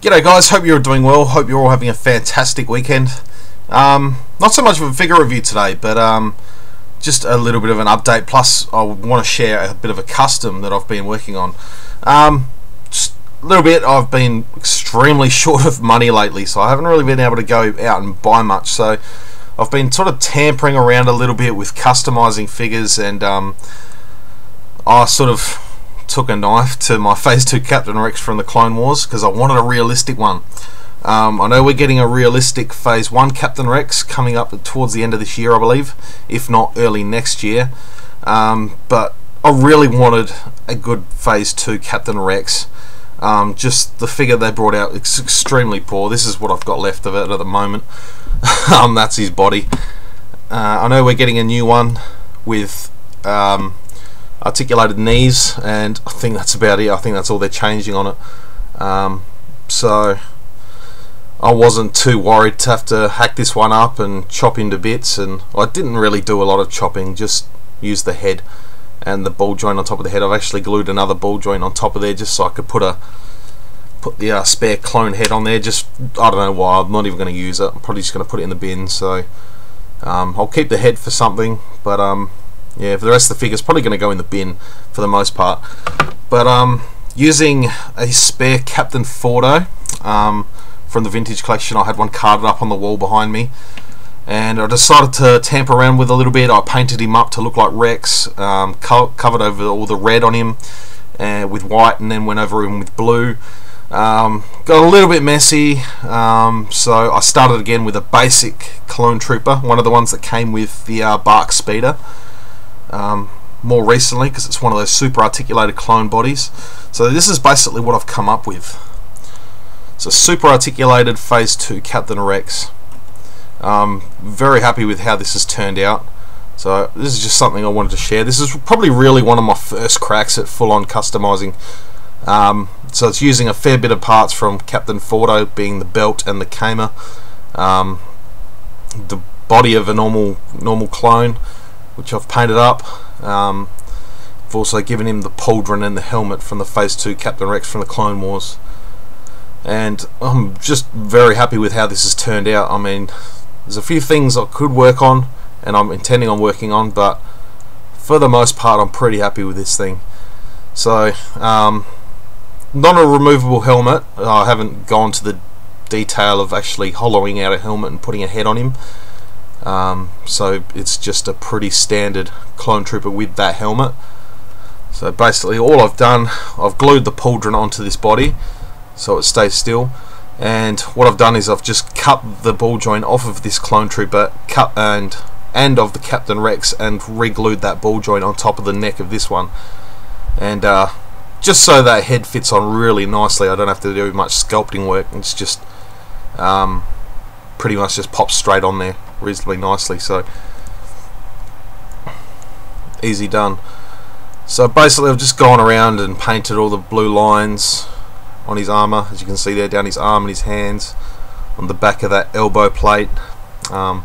G'day guys, hope you're doing well, hope you're all having a fantastic weekend. Not so much of a figure review today, but just a little bit of an update, plus I want to share a bit of a custom that I've been working on. Just a little bit, I've been extremely short of money lately, so I haven't really been able to go out and buy much, so I've been sort of tampering around a little bit with customizing figures, and I sort of took a knife to my Phase 2 Captain Rex from the Clone Wars because I wanted a realistic one. I know we're getting a realistic Phase 1 Captain Rex coming up towards the end of this year, I believe, if not early next year, but I really wanted a good Phase 2 Captain Rex. Just the figure they brought out, it's extremely poor. This is what I've got left of it at the moment. That's his body. I know we're getting a new one with articulated knees, and I think that's about it. I think that's all they're changing on it. So I wasn't too worried to have to hack this one up and chop into bits, and I didn't really do a lot of chopping, just use the head and the ball joint on top of the head. I've actually glued another ball joint on top of there just so I could put the spare clone head on there. Just, I don't know why, I'm not even going to use it. I'm probably just going to put it in the bin, so I'll keep the head for something, but yeah, for the rest of the figure, it's probably going to go in the bin for the most part. But using a spare Captain Fordo from the vintage collection, I had one carded up on the wall behind me, and I decided to tamper around with a little bit. I painted him up to look like Rex, covered over all the red on him with white, and then went over him with blue. Got a little bit messy, so I started again with a basic Clone Trooper, one of the ones that came with the BARC Speeder. More recently, because it's one of those super articulated clone bodies. So this is basically what I've come up with. It's a super articulated Phase 2 Captain Rex. Very happy with how this has turned out. So this is just something I wanted to share. This is probably really one of my first cracks at full-on customizing. So it's using a fair bit of parts from Captain Fordo, being the belt and the Kamer, the body of a normal clone, which I've painted up. I've also given him the pauldron and the helmet from the Phase 2 Captain Rex from the Clone Wars, and I'm just very happy with how this has turned out. I mean, there's a few things I could work on, and I'm intending on working on, but for the most part I'm pretty happy with this thing. So not a removable helmet. I haven't gone to the detail of actually hollowing out a helmet and putting a head on him. So it's just a pretty standard Clone Trooper with that helmet. So basically all I've done, I've glued the pauldron onto this body so it stays still, and what I've done is I've just cut the ball joint off of this Clone Trooper, and of the Captain Rex, and re-glued that ball joint on top of the neck of this one, and just so that head fits on really nicely. I don't have to do much sculpting work. It's just pretty much just pops straight on there reasonably nicely, so easy done. So basically I've just gone around and painted all the blue lines on his armour, as you can see there, down his arm and his hands, on the back of that elbow plate. I've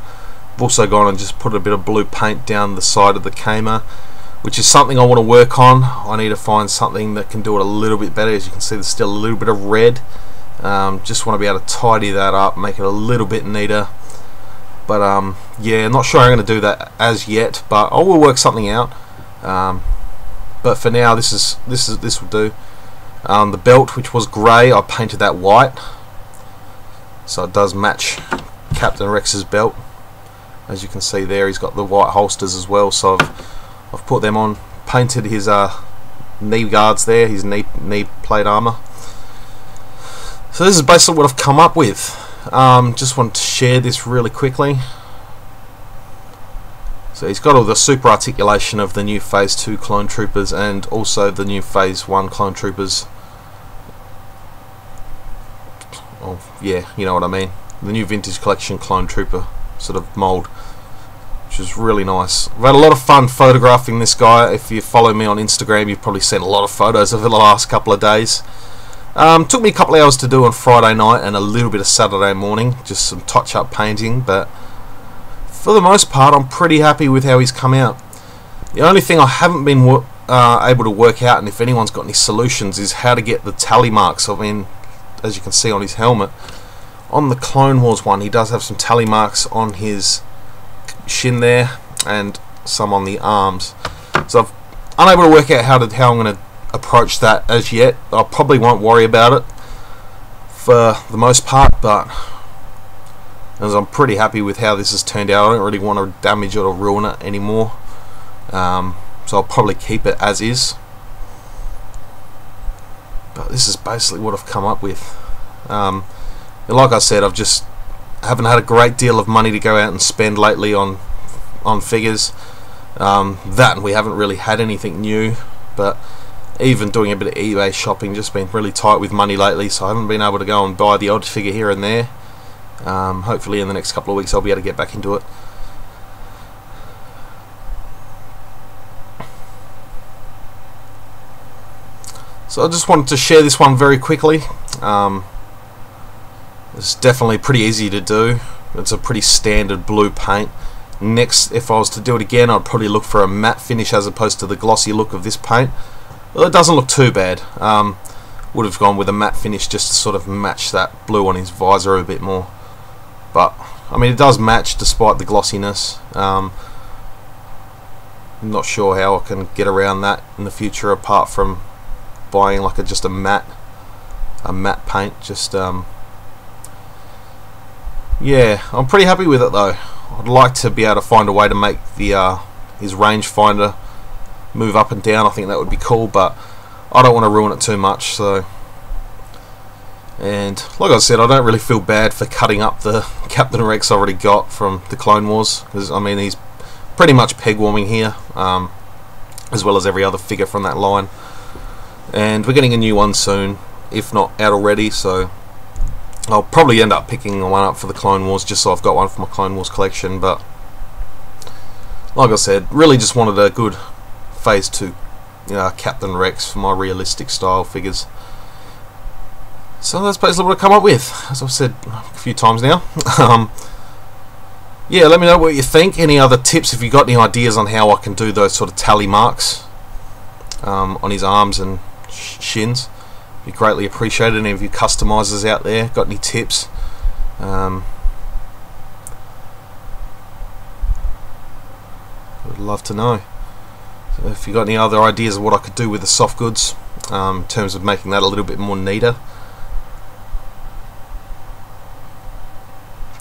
also gone and just put a bit of blue paint down the side of the Kamer, which is something I want to work on. I need to find something that can do it a little bit better. As you can see, there's still a little bit of red. Just want to be able to tidy that up, make it a little bit neater. But yeah, I'm not sure I'm going to do that as yet, but I will work something out. But for now, this will do. The belt, which was grey, I painted that white, so it does match Captain Rex's belt. As you can see there, he's got the white holsters as well, so I've put them on. Painted his knee guards there, his knee plate armour. So this is basically what I've come up with. Just wanted to share this really quickly. So he's got all the super articulation of the new Phase 2 Clone Troopers, and also the new Phase 1 Clone Troopers. Oh yeah, you know what I mean. The new vintage collection Clone Trooper sort of mould, which is really nice. I've had a lot of fun photographing this guy. If you follow me on Instagram, you've probably seen a lot of photos over the last couple of days. Took me a couple of hours to do on Friday night and a little bit of Saturday morning, just some touch-up painting, but for the most part I'm pretty happy with how he's come out. The only thing I haven't been able to work out, and if anyone's got any solutions, is how to get the tally marks. I mean, as you can see on his helmet. On the Clone Wars one, he does have some tally marks on his shin there, and some on the arms. So I'm unable to work out how I'm going to approach that as yet. I probably won't worry about it for the most part, but as I'm pretty happy with how this has turned out, I don't really want to damage it or ruin it anymore. So I'll probably keep it as is. But this is basically what I've come up with. And like I said, haven't had a great deal of money to go out and spend lately on figures. That, and we haven't really had anything new. But even doing a bit of eBay shopping, just been really tight with money lately, so I haven't been able to go and buy the odd figure here and there. Hopefully in the next couple of weeks I'll be able to get back into it. So I just wanted to share this one very quickly. It's definitely pretty easy to do. It's a pretty standard blue paint. Next, if I was to do it again, I'd probably look for a matte finish as opposed to the glossy look of this paint. Well, it doesn't look too bad. Would have gone with a matte finish just to sort of match that blue on his visor a bit more. But I mean, it does match despite the glossiness. I'm not sure how I can get around that in the future, apart from buying like just a matte paint. Just yeah, I'm pretty happy with it though. I'd like to be able to find a way to make the his rangefinder move up and down. I think that would be cool, but I don't want to ruin it too much. So, and like I said, I don't really feel bad for cutting up the Captain Rex I already got from the Clone Wars, because I mean he's pretty much peg warming here, as well as every other figure from that line. And we're getting a new one soon, if not out already, so I'll probably end up picking one up for the Clone Wars, just so I've got one for my Clone Wars collection. But like I said, really just wanted a good Phase 2 Captain Rex for my realistic style figures. So that's basically what I come up with, as I've said a few times now. Yeah, let me know what you think. Any other tips, if you got any ideas on how I can do those sort of tally marks on his arms and shins, be greatly appreciated. Any of you customizers out there got any tips? I'd love to know. So if you got any other ideas of what I could do with the soft goods, in terms of making that a little bit more neater,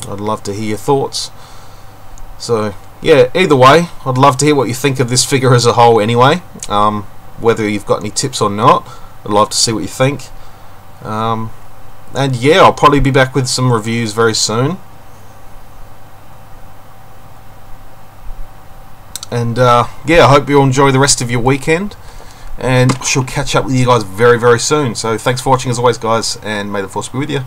I'd love to hear your thoughts. So yeah, either way, I'd love to hear what you think of this figure as a whole anyway. Whether you've got any tips or not, I'd love to see what you think. And yeah, I'll probably be back with some reviews very soon. And yeah, I hope you all enjoy the rest of your weekend, and I shall catch up with you guys very, very soon. So thanks for watching as always, guys, and may the force be with you.